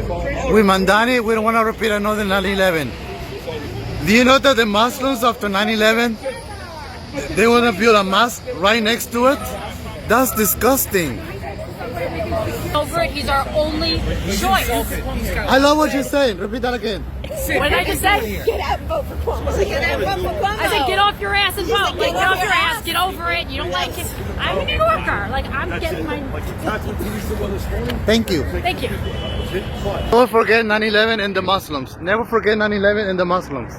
with Mamdani, we don't want to repeat another 9/11. Do you know that the Muslims after 9/11, they want to build a mosque right next to it? That's disgusting. Over it, he's our only choice. I love what you're saying. Repeat that again. What did I just say? Get out and vote for Cuomo. Get out and vote for Cuomo. I said, get off your ass and vote. Like, get off your ass, get over it. You don't like it. I'm a New Yorker. Like, I'm getting my... Thank you. Thank you. Don't forget 9/11 and the Muslims. Never forget 9/11 and the Muslims.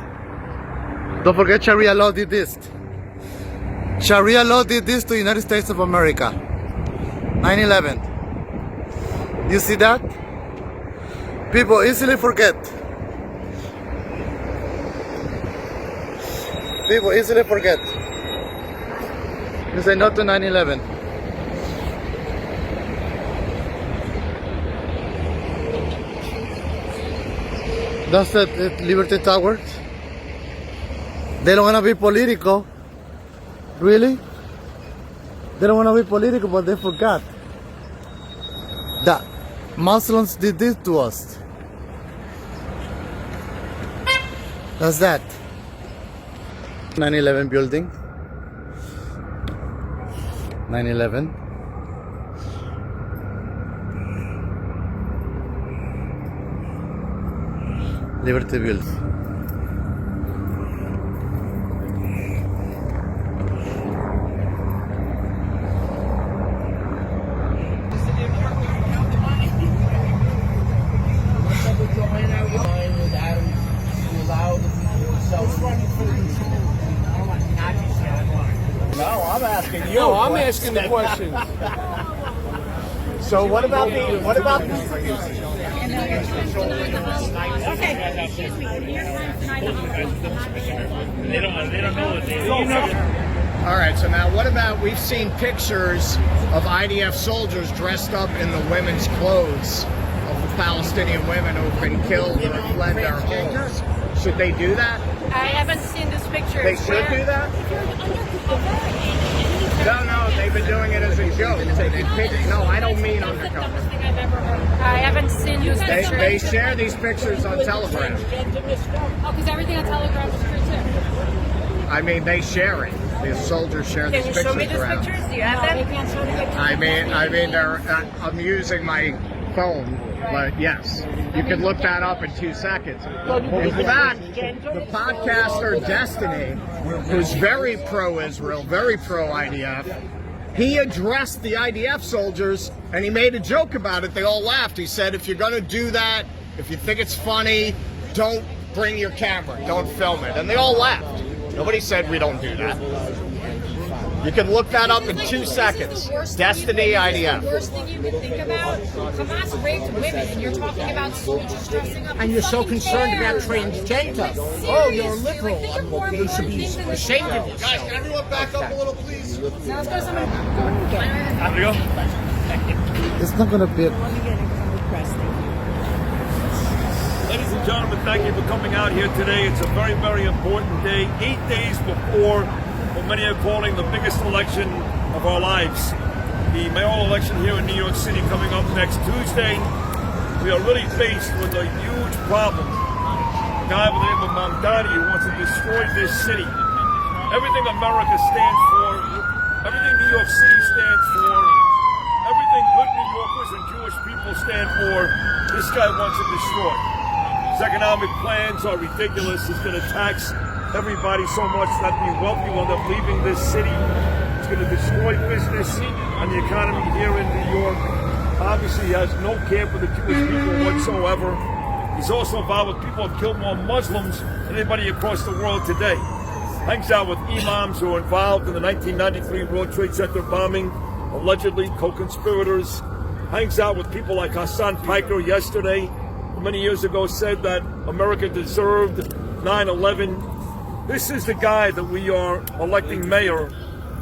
Don't forget Sharia law did this. Sharia law did this to the United States of America. 9/11. You see that? People easily forget. People easily forget. You say not to 9/11. That's the Liberty Towers. They don't want to be political. Really? They don't want to be political, but they forgot that Muslims did this to us. That's that. 9/11 building. 9/11. Liberty building. No, I'm asking the question. So what about the Okay, excuse me. They don't know that they All right, so now what about, we've seen pictures of IDF soldiers dressed up in the women's clothes of the Palestinian women who've been killed or fled their homes. Should they do that? I haven't seen this picture. They should do that? No, they've been doing it as a joke. Taking pictures. No, I don't mean undercover. I haven't seen this picture. They share these pictures on Telegram. Oh, because everything on Telegram is true too. I mean, they share it. The soldiers share these pictures around. Do you have them? I mean, I'm using my phone, but yes, you can look that up in 2 seconds. In fact, the podcaster Destiny, who's very pro-Israel, very pro-IDF, he addressed the IDF soldiers and he made a joke about it. They all laughed. He said, if you're going to do that, if you think it's funny, don't bring your camera, don't film it. And they all laughed. Nobody said we don't do that. You can look that up in 2 seconds. Destiny IDF. The worst thing you can think about, Hamas raped women, and you're talking about soldiers dressing up. And you're so concerned about transgender. Oh, you're a liberal. You should be ashamed of yourself. Guys, can everyone back up a little, please? Now let's go to someone. Have to go. It's not going to be. Ladies and gentlemen, thank you for coming out here today. It's a very, very important day. 8 days before what many are calling the biggest election of our lives. The mayoral election here in New York City coming up next Tuesday. We are really faced with a huge problem. A guy by the name of Mamdani who wants to destroy this city. Everything America stands for, everything New York City stands for, everything good New Yorkers and Jewish people stand for, this guy wants to destroy. His economic plans are ridiculous. He's going to tax everybody so much that the wealthy will end up leaving this city. It's going to destroy business and the economy here in New York. Obviously, he has no care for the Jewish people whatsoever. He's also involved with people who have killed more Muslims than anybody across the world today. Hangs out with imams who are involved in the 1993 World Trade Center bombing, allegedly co-conspirators. Hangs out with people like Hassan Piker yesterday, who many years ago said that America deserved 9/11. This is the guy that we are electing mayor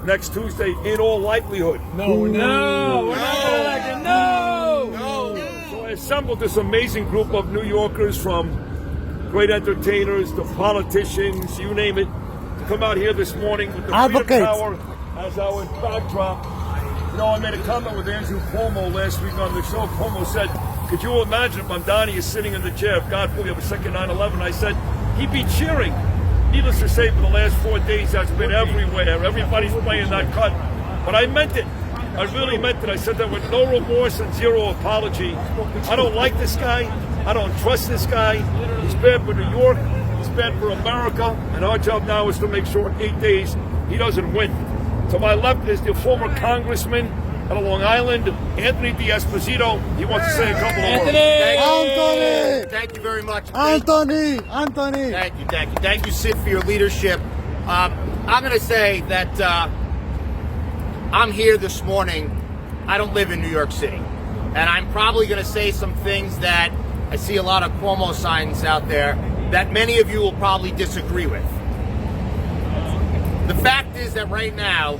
next Tuesday in all likelihood. No, we're not elected. No. So I assembled this amazing group of New Yorkers, from great entertainers to politicians, you name it, to come out here this morning with the Freedom Tower as our backdrop. You know, I made a comment with Andrew Cuomo last week on the show. Cuomo said, Could you imagine if Mamdani is sitting in the chair, if God forbid, of a second 9/11? I said, he'd be cheering. Needless to say, for the last 4 days, that's been everywhere. Everybody's playing that cut. But I meant it. I really meant it. I said that with no remorse and zero apology. I don't like this guy. I don't trust this guy. He's bad for New York. He's bad for America. And our job now is to make sure in 8 days he doesn't win. To my left is the former congressman out of Long Island, Anthony D'Esposito. He wants to say a couple of words. Anthony! Thank you very much. Anthony! Thank you, Sid, for your leadership. I'm going to say that I'm here this morning. I don't live in New York City. And I'm probably going to say some things that I see a lot of Cuomo signs out there that many of you will probably disagree with. The fact is that right now,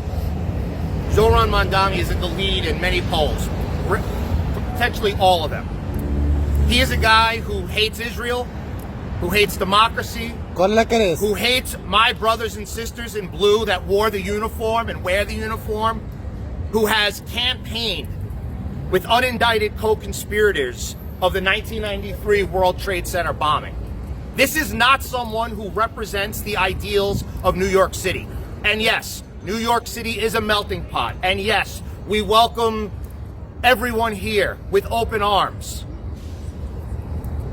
Zoran Mamdani is in the lead in many polls, potentially all of them. He is a guy who hates Israel, who hates democracy, who hates my brothers and sisters in blue that wore the uniform and wear the uniform, who has campaigned with unindicted co-conspirators of the 1993 World Trade Center bombing. This is not someone who represents the ideals of New York City. And yes, New York City is a melting pot. And yes, we welcome everyone here with open arms.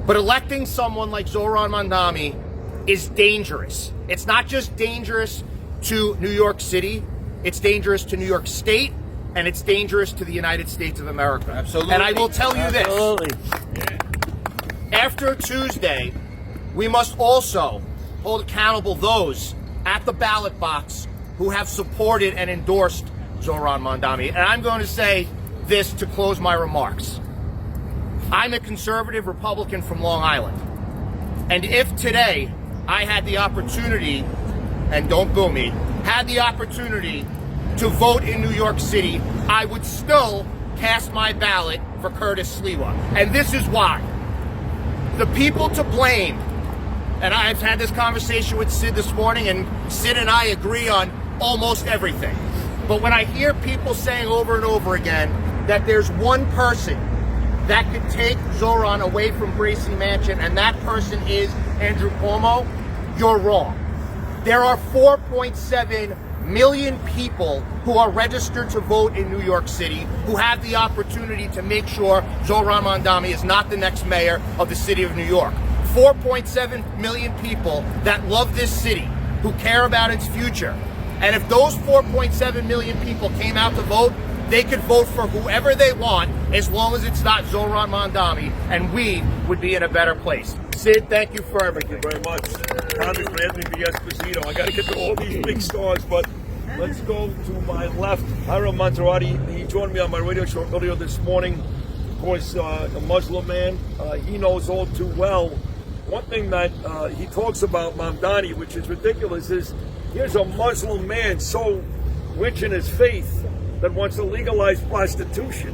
But electing someone like Zoran Mamdani is dangerous. It's not just dangerous to New York City, it's dangerous to New York State, and it's dangerous to the United States of America. Absolutely. And I will tell you this. After Tuesday, we must also hold accountable those at the ballot box who have supported and endorsed Zoran Mamdani. And I'm going to say this to close my remarks. I'm a conservative Republican from Long Island. And if today I had the opportunity, and don't boo me, had the opportunity to vote in New York City, I would still cast my ballot for Curtis Sliwa. And this is why. The people to blame, and I've had this conversation with Sid this morning, and Sid and I agree on almost everything. But when I hear people saying over and over again that there's one person that could take Zoran away from Gracie Mansion, and that person is Andrew Cuomo, you're wrong. There are 4.7 million people who are registered to vote in New York City who have the opportunity to make sure Zoran Mamdani is not the next mayor of the city of New York. 4.7 million people that love this city, who care about its future. And if those 4.7 million people came out to vote, they could vote for whoever they want as long as it's not Zoran Mamdani, and we would be in a better place. Sid, thank you for everything. Thank you very much. Congressman Anthony D'Esposito. I got to get to all these big stars, but let's go to my left. Hiram Maserati, he joined me on my radio show earlier this morning. Of course, a Muslim man. He knows all too well. One thing that he talks about Mamdani, which is ridiculous, is here's a Muslim man so rich in his faith that wants to legalize prostitution.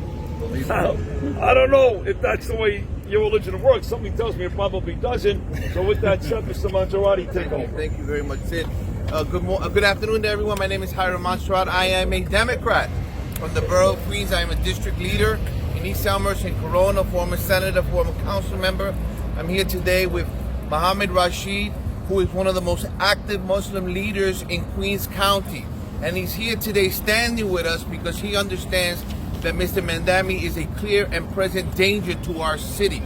Now, I don't know if that's the way your religion works. Something tells me it probably doesn't. So with that said, Mr. Maserati, take over. Thank you very much, Sid. Good afternoon to everyone. My name is Hiram Maserati. I am a Democrat from the borough of Queens. I am a district leader in East Elmhurst and Corona, former senator, former council member. I'm here today with Mohammed Rashid, who is one of the most active Muslim leaders in Queens County. And he's here today standing with us because he understands that Mr. Mamdani is a clear and present danger to our city.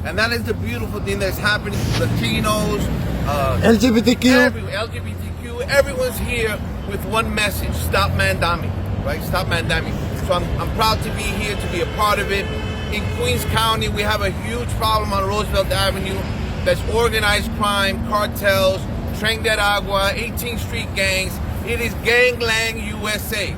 And that is the beautiful thing that's happening to Latinos, LGBTQ, everyone's here with one message: stop Mamdani, right? Stop Mamdani. So I'm proud to be here, to be a part of it. In Queens County, we have a huge problem on Roosevelt Avenue. That's organized crime, cartels, Tren de Agua, 18th Street gangs. It is Gangland USA.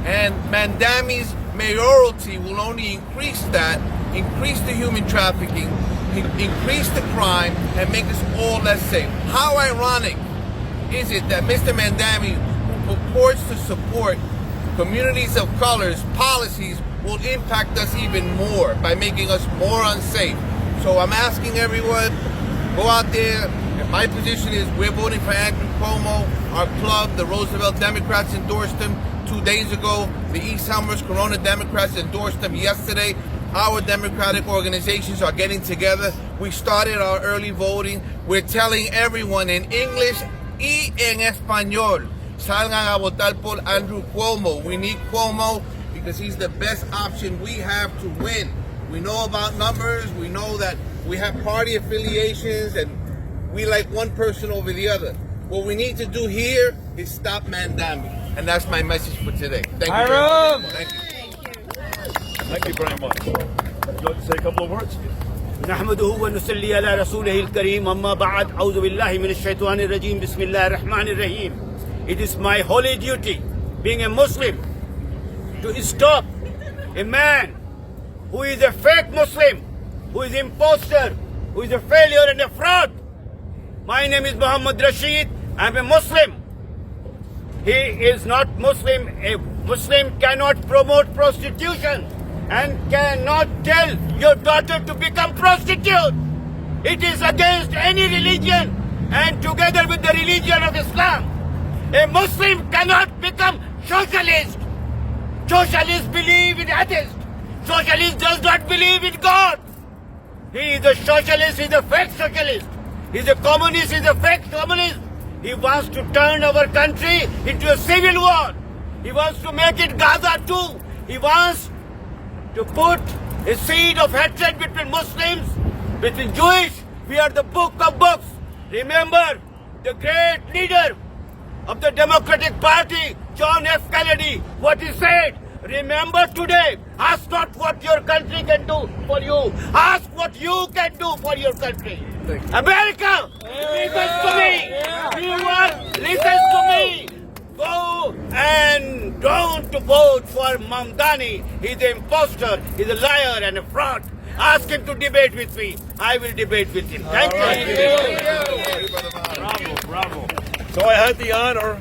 And Mamdani's mayoralty will only increase that, increase the human trafficking, increase the crime, and make us all less safe. How ironic is it that Mr. Mamdani, who purports to support communities of colors, policies will impact us even more by making us more unsafe. So I'm asking everyone, go out there. And my position is we're voting for Andrew Cuomo. Our club, the Roosevelt Democrats, endorsed him 2 days ago. The East Elmhurst Corona Democrats endorsed him yesterday. our democratic organizations are getting together. We started our early voting. We're telling everyone in English y en español, salgan a votar por Andrew Cuomo. We need Cuomo because he's the best option we have to win. We know about numbers. We know that we have party affiliations and we like one person over the other. What we need to do here is stop Mamdani. And that's my message for today. Thank you. Very much. Thank you. Thank you very much. Would you like to say a couple of words? نحمده ونصلي على رسوله الكريم أما بعد أعوذ بالله من الشيطان الرجيم بسم الله الرحمن الرحيم. It is my holy duty, being a Muslim, to stop a man who is a fake Muslim, who is imposter, who is a failure and a fraud. My name is Muhammad Rashid. I'm a Muslim. He is not Muslim. A Muslim cannot promote prostitution and cannot tell your daughter to become prostitute. It is against any religion and together with the religion of Islam. A Muslim cannot become socialist. Socialists believe in atheist. Socialist does not believe in God. He is a socialist, he is a fake socialist. He is a communist, he is a fake communist. He wants to turn our country into a civil war. He wants to make it Gaza too. He wants to put a seed of hatred between Muslims, between Jewish. We are the book of books. Remember the great leader of the Democratic Party, John F. Kennedy, what he said. Remember today, ask not what your country can do for you. Ask what you can do for your country. America, listen to me. New York, listen to me. Go and don't vote for Mamdani. He's an imposter, he's a liar and a fraud. Ask him to debate with me. I will debate with him. Thank you. Bravo, bravo. So I had the honor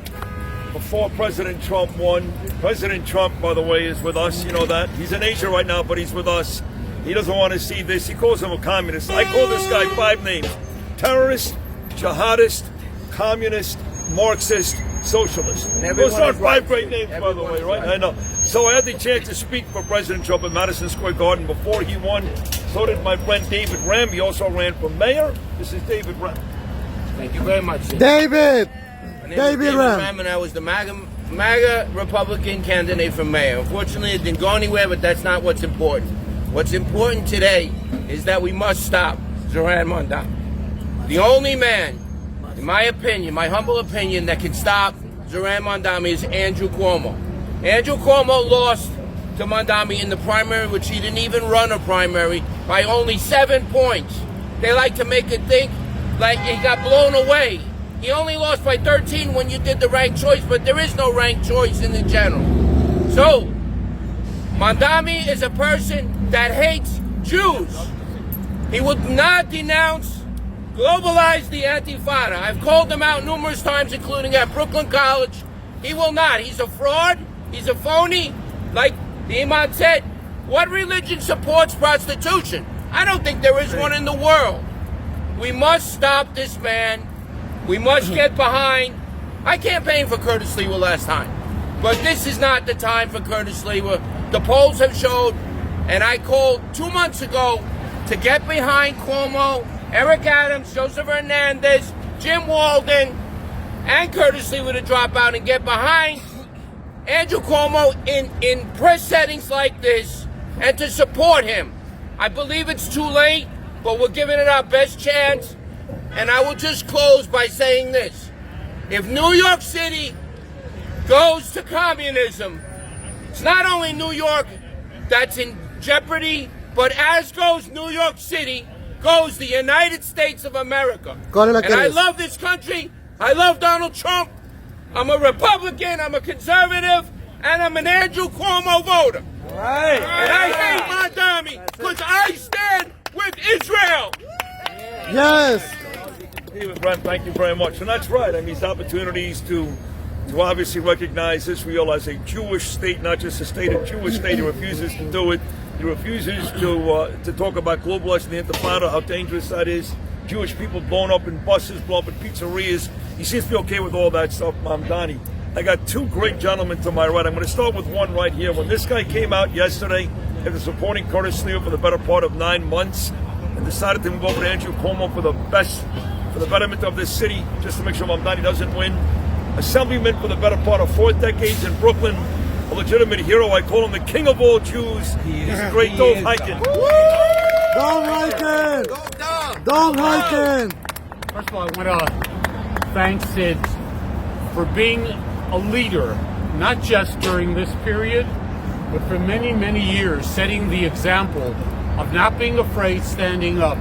before President Trump won. President Trump, by the way, is with us. You know that. He's in Asia right now, but he's with us. He doesn't want to see this. He calls him a communist. I call this guy 5 names: terrorist, jihadist, communist, Marxist, socialist. Those are 5 great names, by the way, right? I know. So I had the chance to speak for President Trump at Madison Square Garden before he won. So did my friend David Rem. He also ran for mayor. This is David Rem. Thank you very much, sir. David! My name is David Rem. And I was the MAGA Republican candidate for mayor. Unfortunately, it didn't go anywhere, but that's not what's important. What's important today is that we must stop Zoran Kwame. The only man, in my opinion, my humble opinion, that can stop Zoran Kwame is Andrew Cuomo. Andrew Cuomo lost to Mamdani in the primary, which he didn't even run a primary, by only 7 points. They like to make it think like he got blown away. He only lost by 13 when you did the ranked choice, but there is no ranked choice in the general. So, Mamdani is a person that hates Jews. He would not denounce, globalize the Antifada. I've called him out numerous times, including at Brooklyn College. He will not. He's a fraud. He's a phony. Like the Imam said, what religion supports prostitution? I don't think there is one in the world. We must stop this man. We must get behind. I campaigned for Curtis Lewa last time, but this is not the time for Curtis Lewa. The polls have showed, and I called 2 months ago to get behind Cuomo, Eric Adams, Joseph Hernandez, Jim Walden, and Curtis Lewa to drop out and get behind Andrew Cuomo in press settings like this and to support him. I believe it's too late, but we're giving it our best chance. And I will just close by saying this. If New York City goes to communism, it's not only New York that's in jeopardy, but as goes New York City, goes the United States of America. And I love this country. I love Donald Trump. I'm a Republican, I'm a conservative, and I'm an Andrew Cuomo voter. Right. And I hate Mamdani because I stand with Israel. Yes! David Rem, thank you very much. And that's right. I mean, it's opportunities to obviously recognize Israel as a Jewish state, not just a state, a Jewish state. He refuses to do it. He refuses to talk about globalizing the Intifada, how dangerous that is. Jewish people blown up in buses, blown up in pizzerias. He seems to be okay with all that stuff, Mamdani. I got 2 great gentlemen to my right. I'm going to start with one right here. When this guy came out yesterday after supporting Curtis Sliwa for the better part of 9 months, and decided to move over to Andrew Cuomo for the betterment of this city, just to make sure Mamdani doesn't win. Assemblyman for the better part of 4 decades in Brooklyn, a legitimate hero. I call him the king of all Jews. He's a great Dov Hiking. Don't Hiking! Don't Hiking! First of all, I want to thank Sid for being a leader, not just during this period, but for many, many years, setting the example of not being afraid, standing up.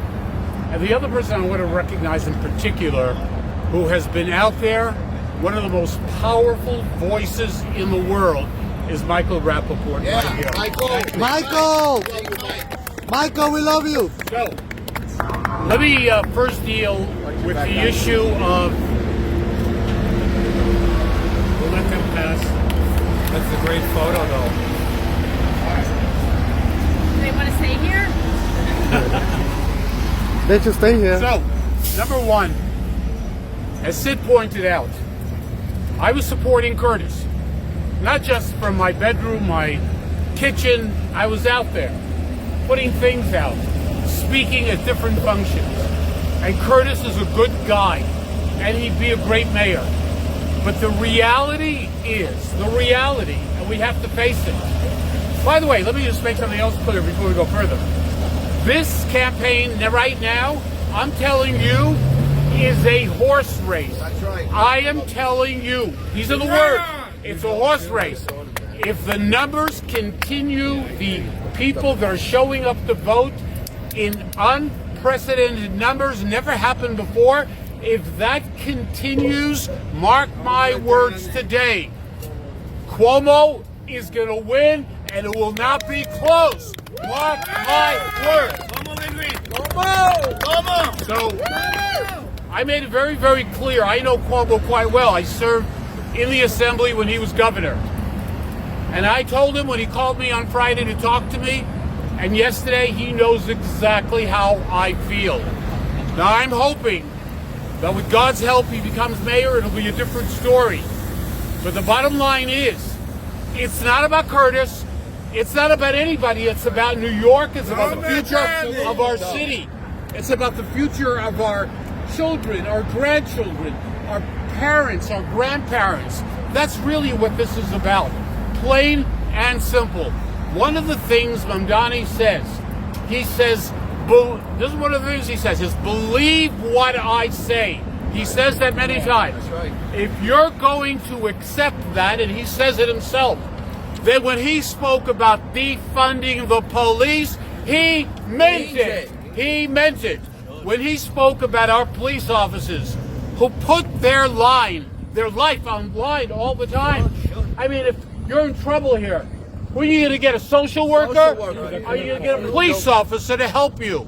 And the other person I want to recognize in particular, who has been out there, one of the most powerful voices in the world, is Michael Rapaport. Yeah, right here. Michael, we love you. So, let me first deal with the issue of. We'll let them pass. That's a great photo, though. Do they want to stay here? They should stay here. So, number one, as Sid pointed out, I was supporting Curtis. Not just from my bedroom, my kitchen. I was out there, putting things out, speaking at different functions. And Curtis is a good guy, and he'd be a great mayor. But the reality is, and we have to face it. By the way, let me just make something else clear before we go further. This campaign right now, I'm telling you, is a horse race. That's right. I am telling you, these are the words. It's a horse race. If the numbers continue, the people that are showing up to vote in unprecedented numbers, never happened before, if that continues, mark my words today, Cuomo is going to win, and it will not be close. Mark my words. So, I made it very, very clear. I know Cuomo quite well. I served in the assembly when he was governor. And I told him when he called me on Friday to talk to me, and yesterday, he knows exactly how I feel. Now, I'm hoping that with God's help, he becomes mayor. It'll be a different story. But the bottom line is, it's not about Curtis. It's not about anybody. It's about New York. It's about the future of our city. It's about the future of our children, our grandchildren, our parents, our grandparents. That's really what this is about. Plain and simple. One of the things Mamdani says, he says, this is one of the things he says, is believe what I say. He says that many times. That's right. If you're going to accept that, and he says it himself, then when he spoke about defunding the police, he meant it. He meant it. When he spoke about our police officers who put their life on line all the time. I mean, if you're in trouble here, who are you going to get, a social worker? Are you going to get a police officer to help you?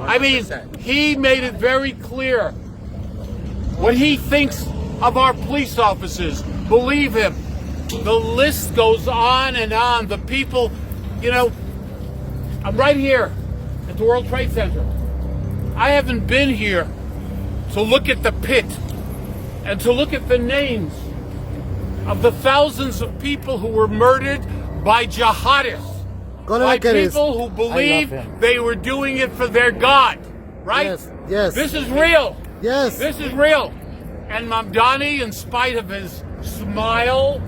I mean, he made it very clear. When he thinks of our police officers, believe him. The list goes on and on. The people, you know, I'm right here at the World Trade Center. I haven't been here to look at the pit and to look at the names of the thousands of people who were murdered by jihadists, by people who believe they were doing it for their God, right? Yes. This is real. Yes. This is real. And Mamdani, in spite of his smile,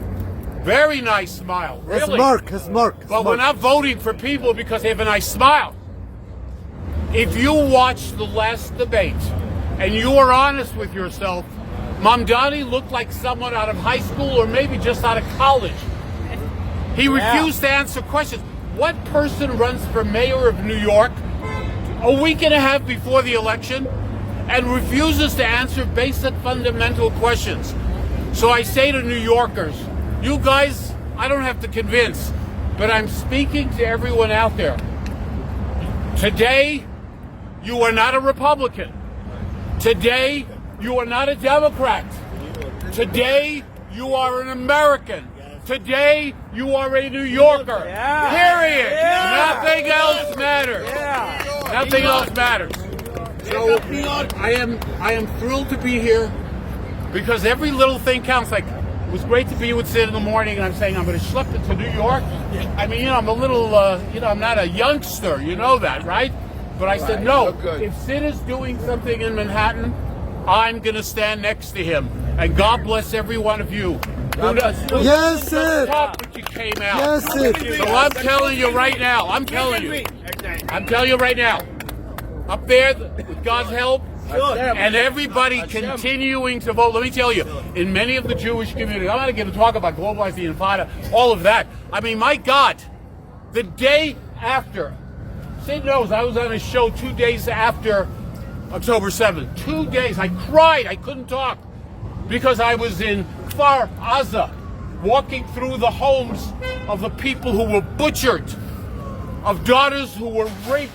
very nice smile, really. His mark. But we're not voting for people because they have a nice smile. If you watch the last debate and you are honest with yourself, Mamdani looked like someone out of high school or maybe just out of college. He refused to answer questions. What person runs for mayor of New York a week and a half before the election and refuses to answer basic fundamental questions? So I say to New Yorkers, you guys, I don't have to convince, but I'm speaking to everyone out there. Today, you are not a Republican. Today, you are not a Democrat. Today, you are an American. Today, you are a New Yorker. Period. Nothing else matters. Nothing else matters. So I am thrilled to be here because every little thing counts. Like, it was great to be with Sid in the morning, and I'm saying I'm going to schlep it to New York. I mean, I'm a little, I'm not a youngster, you know that, right? But I said, no, if Sid is doing something in Manhattan, I'm going to stand next to him. And God bless every one of you. Yes, Sid. But you came out. Yes, Sid. So I'm telling you right now, I'm telling you right now, up there, with God's help, and everybody continuing to vote. Let me tell you, in many of the Jewish communities, I'm not going to talk about globalizing the Intifada, all of that. I mean, my God, the day after, Sid knows I was on a show 2 days after October 7th. 2 days. I cried. I couldn't talk because I was in Kfar Aza, walking through the homes of the people who were butchered, of daughters who were raped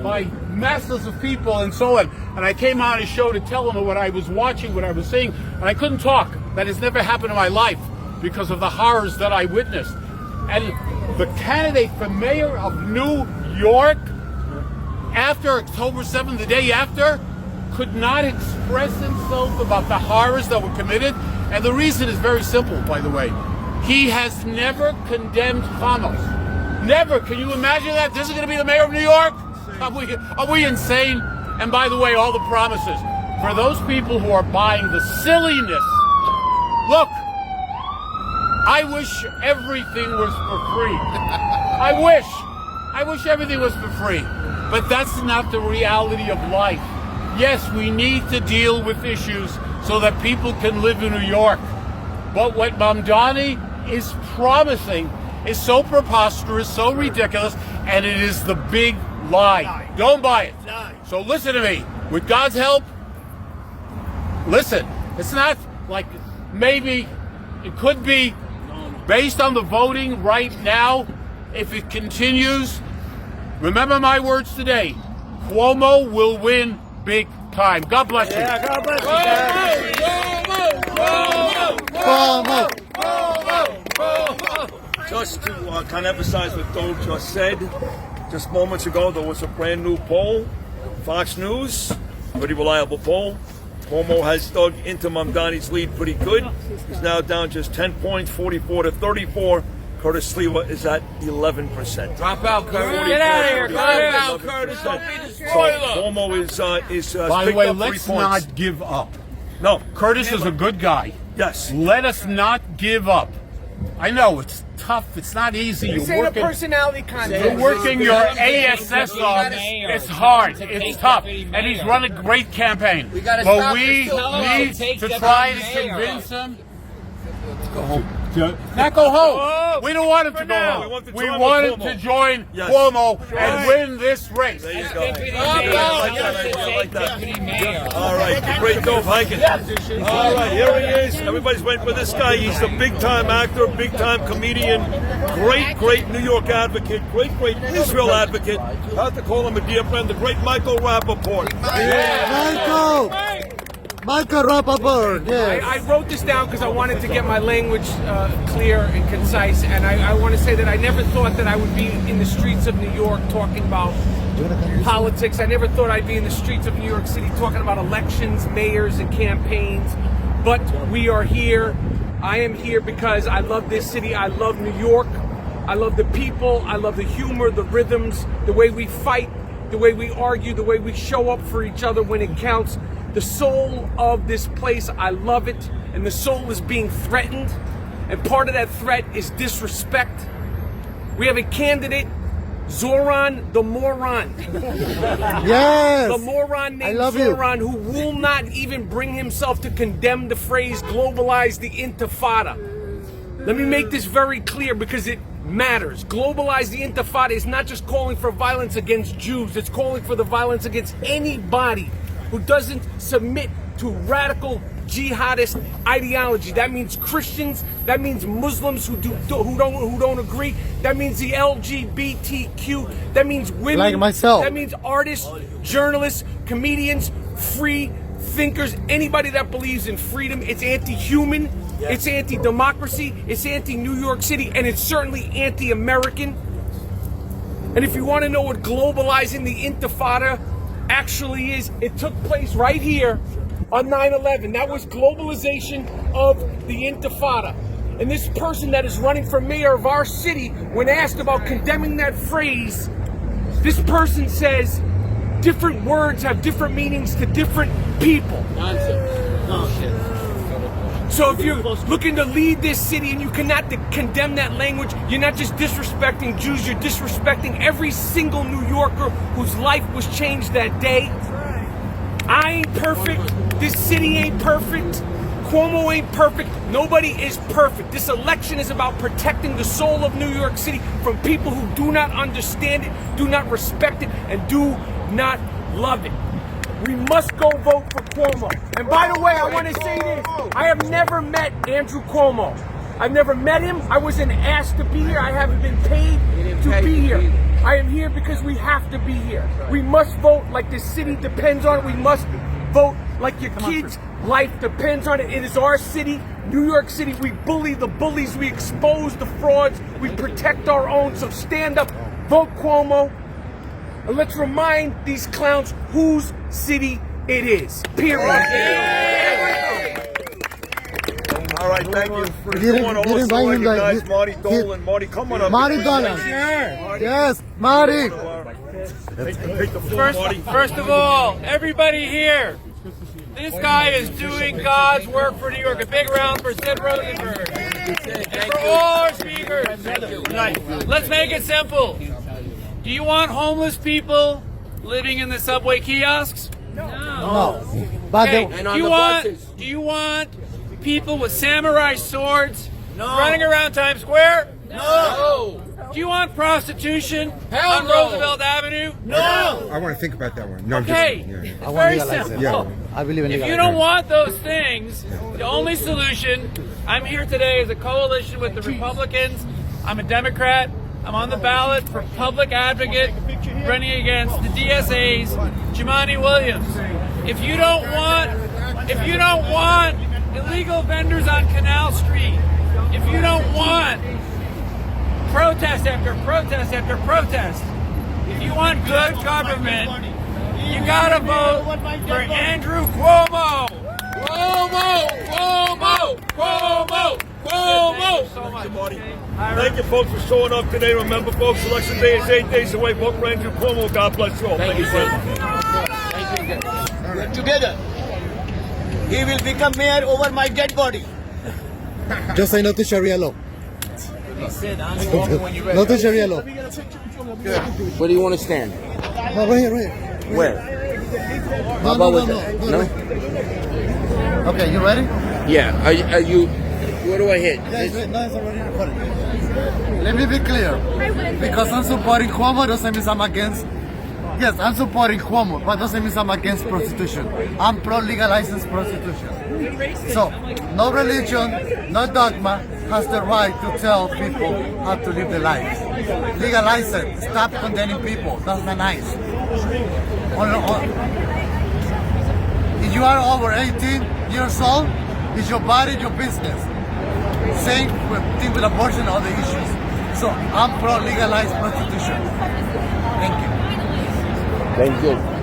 by masses of people and so on. And I came on a show to tell them what I was watching, what I was seeing, and I couldn't talk. That has never happened in my life because of the horrors that I witnessed. And the candidate for mayor of New York, after October 7th, the day after, could not express himself about the horrors that were committed. And the reason is very simple, by the way. He has never condemned Hamas. Never. Can you imagine that? This is going to be the mayor of New York? Are we insane? And by the way, all the promises. For those people who are buying the silliness, look, I wish everything was for free. I wish everything was for free. But that's not the reality of life. Yes, we need to deal with issues so that people can live in New York. But what Mamdani is promising is so preposterous, so ridiculous, and it is the big lie. Don't buy it. So listen to me. With God's help, listen. It's not like maybe it could be based on the voting right now. If it continues, remember my words today. Cuomo will win big time. God bless you. Yeah, God bless you. Just to kind of emphasize what Dov just said, just moments ago there was a brand new poll, Fox News, pretty reliable poll. Cuomo has dug into Mamdani's lead pretty good. He's now down just 10 points, 44 to 34. Curtis Sliwa is at 11%. Drop out, Curtis. Get out of here. Drop out, Curtis. Don't be the spoiler. Cuomo is By the picked way, up 3 let's points. not give up. No. Curtis is a good guy. Yes. Let us not give up. I know it's tough. It's not easy. You're working, personality contest. you're working your ASS off. It's hard. It's tough. And he's run a great campaign. But we need to try to convince him. Go home. Not go home. We don't want him to go home. We want him to join Cuomo and win this race. There you go. I like that. All right, great Dov hiking. All right, here he is. Everybody's waiting for this guy. He's a big-time actor, big-time comedian, great New York advocate, great Israel advocate. I have to call him a dear friend, the great Michael Rapaport. Michael Rapaport, yes. I wrote this down because I wanted to get my language clear and concise, and I want to say that I never thought that I would be in the streets of New York talking about politics. I never thought I'd be in the streets of New York City talking about elections, mayors, and campaigns. But we are here. I am here because I love this city. I love New York. I love the people. I love the humor, the rhythms, the way we fight, the way we argue, the way we show up for each other when it counts. The soul of this place, I love it, and the soul is being threatened, and part of that threat is disrespect. We have a candidate, Zoran the moron. Yes. The moron named Zoran, who will not even bring himself to condemn the phrase globalize the Intifada. Let me make this very clear because it matters. Globalize the Intifada is not just calling for violence against Jews, it's calling for the violence against anybody who doesn't submit to radical jihadist ideology. That means Christians, that means Muslims who don't agree, that means the LGBTQ, that means women, like myself, that means artists, journalists, comedians, free thinkers, anybody that believes in freedom. It's anti-human, it's anti-democracy, it's anti-New York City, and it's certainly anti-American. And if you want to know what globalizing the Intifada actually is, it took place right here on 9/11. That was globalization of the Intifada. And this person that is running for mayor of our city, when asked about condemning that phrase, this person says different words have different meanings to different people. So if you're looking to lead this city and you cannot condemn that language, you're not just disrespecting Jews, you're disrespecting every single New Yorker whose life was changed that day. I ain't perfect. This city ain't perfect. Cuomo ain't perfect. Nobody is perfect. This election is about protecting the soul of New York City from people who do not understand it, do not respect it, and do not love it. We must go vote for Cuomo. And by the way, I want to say this. I have never met Andrew Cuomo. I've never met him. I wasn't asked to be here. I haven't been paid to be here. I am here because we have to be here. We must vote like this city depends on it. We must vote like your kids' life depends on it. It is our city, New York City. We bully the bullies. We expose the frauds. We protect our own. So stand up, vote Cuomo. And let's remind these clowns whose city it is. Period. All right, thank you. You didn't invite him, like, guys, Marty Dolan. Marty, come on up. Marty Dolan. Yes, Marty. Take the floor, Marty. First of all, everybody here, this guy is doing God's work for New York. A big round for Sid Rosenberg. And for all our speakers. Let's make it simple. Do you want homeless people living in the subway kiosks? No. But Okay. Do you want people with samurai swords running around Times Square? No. Do you want prostitution on Roosevelt Avenue? No. I want to think about that one. No, Okay. Just, I want Very legalize simple. it. Yeah. I believe in If legalizing you don't it. want those things, the only solution, I'm here today as a coalition with the Republicans. I'm a Democrat. I'm on the ballot for public advocate running against the DSA's Jumaane Williams. If you don't want illegal vendors on Canal Street, if you don't want protest after protest after protest, if you want good government, you gotta vote for Andrew Cuomo. Cuomo! Cuomo! Cuomo! Cuomo! So much, Marty. Thank you, folks, for showing up today. Remember, folks, election day is 8 days away. Vote for Andrew Cuomo. God bless you all. Thank you, sir. We're together. He will become mayor over my dead body. Just say no to Sharia law. No to Sharia law. Where do you want to stand? No, right here, right here. Where? No, about no, with no, that? no. Okay, you ready? Yeah. Are you? Where do I hit? Yes, no, it's already recorded. Let me be clear. Because I'm supporting Cuomo doesn't mean I'm against. Yes, I'm supporting Cuomo, but doesn't mean I'm against prostitution. I'm pro-legalizing prostitution. So, no religion, no dogma has the right to tell people how to live their lives. Legalize it. Stop condemning people. That's not nice. If you are over 18 years old, it's your body, your business. Same thing with abortion and other issues. So I'm pro-legalized prostitution. Thank you. Thank you.